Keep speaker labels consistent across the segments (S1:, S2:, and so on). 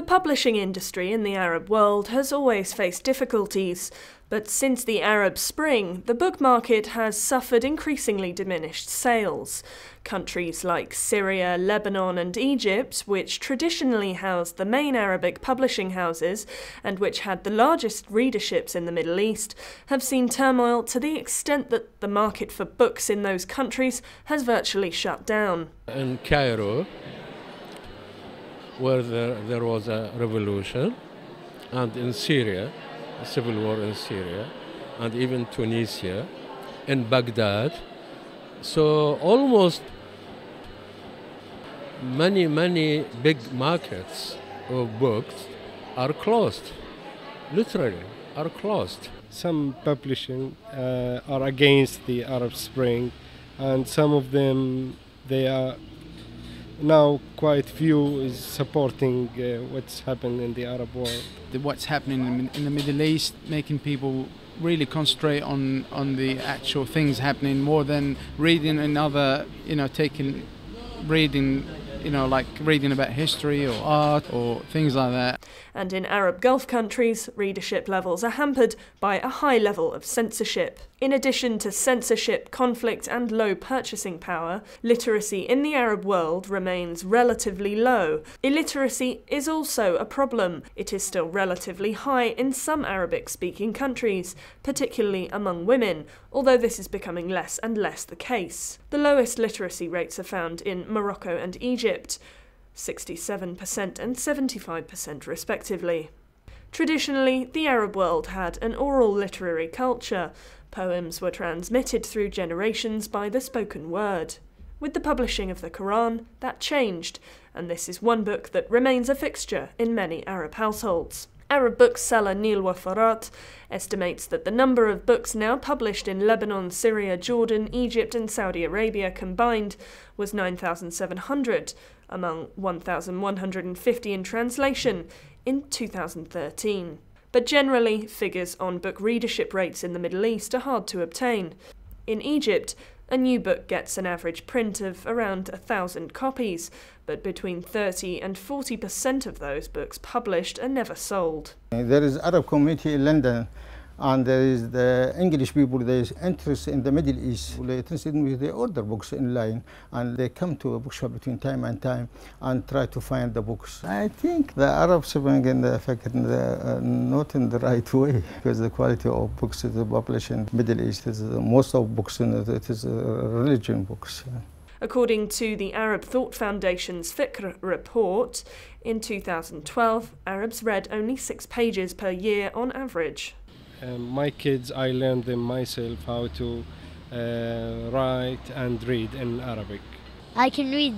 S1: The publishing industry in the Arab world has always faced difficulties, but since the Arab Spring, the book market has suffered increasingly diminished sales. Countries like Syria, Lebanon and Egypt, which traditionally housed the main Arabic publishing houses and which had the largest readerships in the Middle East, have seen turmoil to the extent that the market for books in those countries has virtually shut down.
S2: In Cairo, where there was a revolution, and in Syria, a civil war in Syria, and even Tunisia, in Baghdad. So almost many big markets of books are closed, literally are closed.
S3: Some publishing are against the Arab Spring, and some of them, they are now quite few is supporting what's happened in the Arab world.
S4: What's happening in the Middle East, making people really concentrate on the actual things happening more than reading another, reading about history or art or things like that.
S1: And in Arab Gulf countries, readership levels are hampered by a high level of censorship. In addition to censorship, conflict and low purchasing power, literacy in the Arab world remains relatively low. Illiteracy is also a problem. It is still relatively high in some Arabic-speaking countries, particularly among women, although this is becoming less and less the case. The lowest literacy rates are found in Morocco and Egypt, 67% and 75% respectively. Traditionally, the Arab world had an oral literary culture. Poems were transmitted through generations by the spoken word. With the publishing of the Quran, that changed, and this is one book that remains a fixture in many Arab households. Arab bookseller Neil Wafarat estimates that the number of books now published in Lebanon, Syria, Jordan, Egypt and Saudi Arabia combined was 9,700, among 1,150 in translation in 2013. But generally, figures on book readership rates in the Middle East are hard to obtain. In Egypt, a new book gets an average print of around 1,000 copies, but between 30 and 40% of those books published are never sold.
S5: There is Arab community in London, and there is the English people. There is interest in the Middle East. They're interested in they order books online, and they come to a bookshop between time and time and try to find the books. I think the Arab Spring in the fact not in the right way, because the quality of books is published in the Middle East is most of books in it is religion books.
S1: According to the Arab Thought Foundation's Fikr report, in 2012, Arabs read only 6 pages per year on average.
S3: My kids, I learned them myself how to write and read in Arabic.
S6: I can read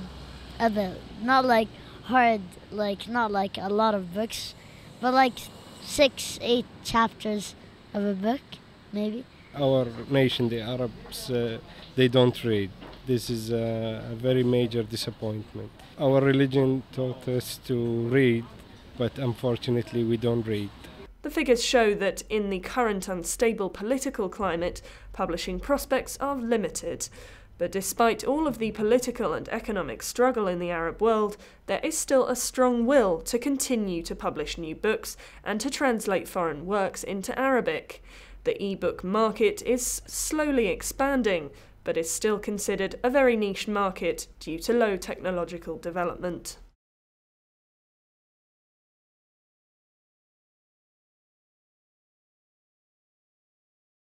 S6: a bit, not like hard, not like a lot of books, but like 6-8 chapters of a book, maybe.
S3: Our nation, the Arabs, they don't read. This is a very major disappointment. Our religion taught us to read, but unfortunately we don't read.
S1: The figures show that in the current unstable political climate, publishing prospects are limited. But despite all of the political and economic struggle in the Arab world, there is still a strong will to continue to publish new books and to translate foreign works into Arabic. The e-book market is slowly expanding, but is still considered a very niche market due to low technological development.